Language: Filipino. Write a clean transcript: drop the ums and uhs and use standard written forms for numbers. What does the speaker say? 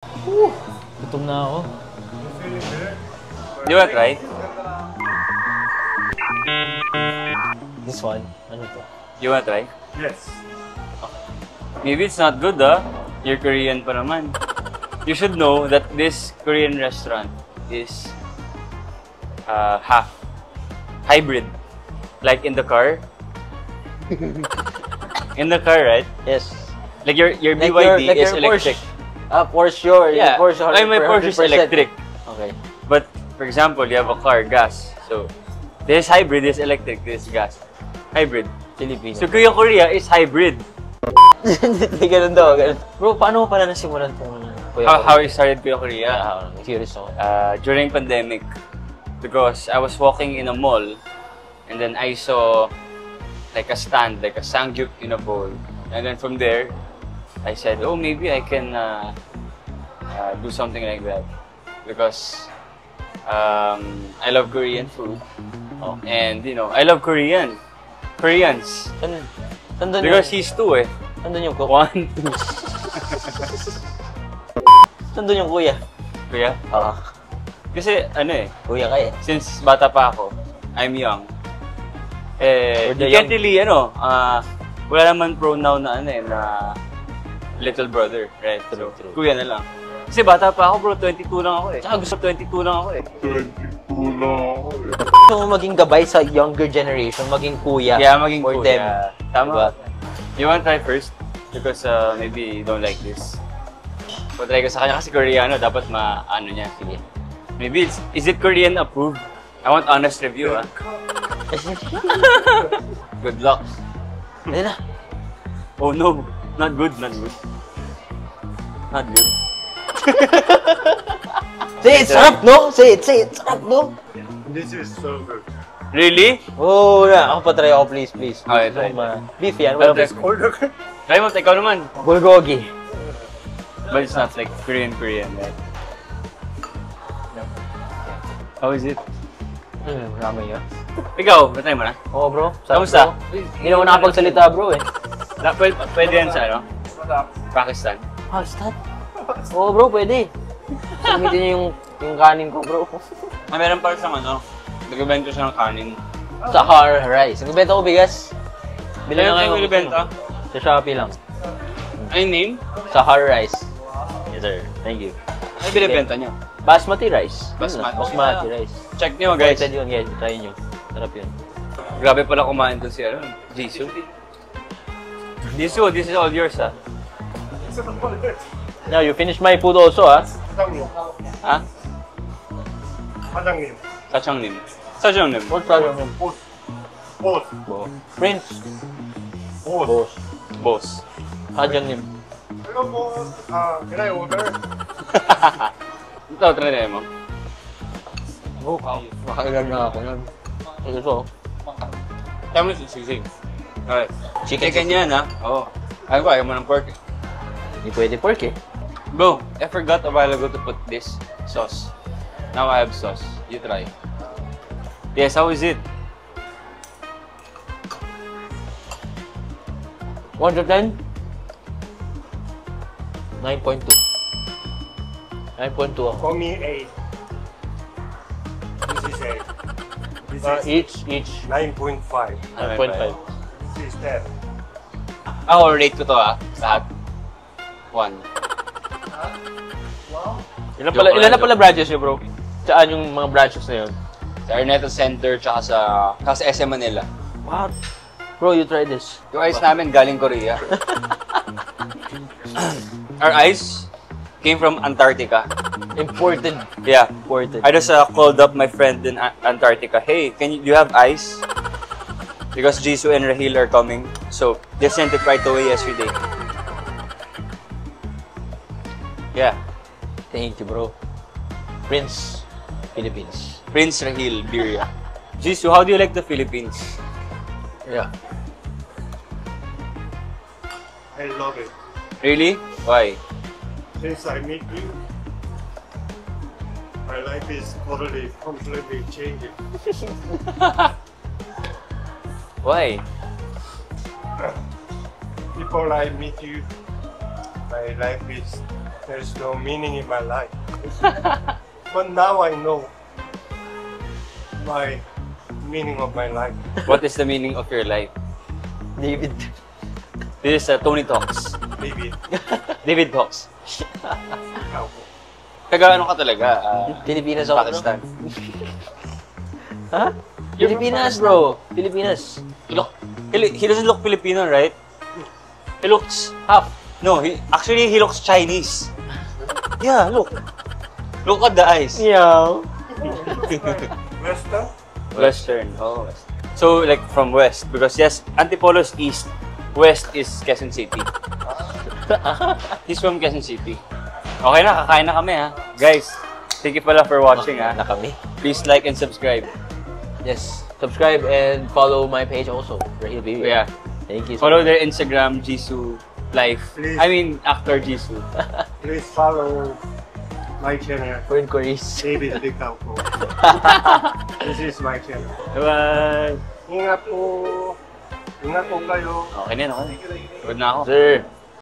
Gutom na ako. You wanna try? This one? Ano to? You wanna try? Yes. Maybe it's not good, You're Korean pa naman. You should know that this Korean restaurant is half hybrid. Like in the car. In the car, right? Yes. Like your BYD is electric. Porsche, Yeah, Porsche. my Porsche is electric. Okay. But for example, you have a car, gas. So this hybrid is electric, this gas. Hybrid. Filipino. So Korea is hybrid. Hindi ganun daw, ganun. Bro, paano mo pala nasimulan itong How I started Korea? Curious ako. During pandemic, because I was walking in a mall, and then I saw like a stand, like a samgyup in a bowl, and then from there, I said, oh, maybe I can do something like that, because I love Korean food, and you know, I love Koreans. Saan doon Because he's two eh. Saan doon yung One, two. Saan doon yung kuya? Kuya? Oo. Kasi ano eh, Kuya ka eh. since bata pa ako, I'm young. For the You can't really, wala naman pronoun na na little brother, right? True, So, true. kuya na lang. Kasi bata pa ako bro, 22 lang ako eh. Tsaka gusto 22 lang ako eh. Gusto mo maging gabay sa younger generation, maging kuya. Kaya maging for kuya. them. Tama. Diba? You wanna try first? Because maybe you don't like this. Patry ko sa kanya kasi Koreano, dapat ano niya. Sige. Maybe is it Korean approved? I want honest review, Good luck. Ayun na. Oh no, not good, not good. Not good. Say it, sarap, no? Say it, sarap, no? This is so good. Really? Oo na. Ako pa try ako, please. Okay, try. Beef yan. Wala Try. Try mo, ikaw naman. Bulgogi. But it's not like Korean, right? How is it? Ramen yun. Ikaw, try mo na. Oo, bro. Kamusta? Hindi na ako nakapagsalita, bro, eh. Pwede yan sa Pakistan. Pakistan? Oo, bro, pwede. Gamitin niyo yung kanin ko, bro. Meron pa siyang nagbibenta siya ng kanin. Sahar rice. Nagbenta ko bigas. Bilang na kayo. nagbibenta? Sa Shopee lang. Ay, name? Sahar rice. Yes, sir. Thank you. Ay, binibenta niya. Basmati rice. Basmati. Rice. Check niyo, guys. Imported yun, guys. Try nyo. Sarap yun. Grabe pala kumain doon si Jisoo. Jisoo, this is all yours, Now, you finish my food also, ha? 사장님. Ha? 사장님. Sachangnim. Sachangnim. What's that? 보스. Prince. 보스. Boss. Boss. Hajangnim. Hello, boss. Can I order? Ito, try na mo. Oh, makailan na ako yan. Ito. Tama mo sisig. Okay. Chicken Chicken yan, ha? Oo. Ayaw ko, ayaw mo ng pork. Hindi pwede pork, eh. Bro, I forgot a while ago to put this sauce. Now I have sauce. You try. Yes, how is it? 1 to 10? 9.2. 9.2 ako. For me, 8. This is 8. This is Each 9.5. 9.5. This is 10. Ako, rate ko to, lahat. 1. Ilan na pala branches niyo, bro? Saan yung mga branches na yun? Sa Araneta Center, tsaka sa SM Manila. What? Bro, you try this. Yung ice namin galing Korea. Our ice came from Antarctica. Imported. Yeah. Imported. I just called up my friend in Antarctica. Hey, do you have ice? Because Jisoo and Rahil are coming. So, they sent it right away yesterday. Yeah. Thank you, bro. Prince, Philippines. Prince Rahil, Birria. Jisoo, how do you like the Philippines? Yeah. I love it. Really? Why? Since I meet you, my life is completely changing. Why? Before I meet you, my life is there's no meaning in my life. But now I know my meaning of my life. What is the meaning of your life? David. This is Tony Talks. Maybe David Talks. ikaw po. Taga ano ka talaga? Pilipinas ako, Pakistan. Ha? Pilipinas, bro. Pilipinas. He doesn't look Filipino, right? He looks Half. no. Actually, he looks Chinese. Yeah, look. Look at the eyes. Yeah. Western? Western. Oh, West. So like from West because yes, Antipolo is East. West is Quezon City. He's from Quezon City. Okay na, kakain na kami ha. Guys, thank you pala for watching ha. Na kami. Please like and subscribe. Yes. Subscribe and follow my page also. Rahil Baby. Yeah. Thank you so Follow much. their Instagram, Jisoo Life. Please. I mean, actor Jisoo. Please follow my channel, We're in Koreas. David Licao po. This is my channel. Bye-bye. Ingat po. Ingat po kayo. Okay na, okay. Good na ako. Sir.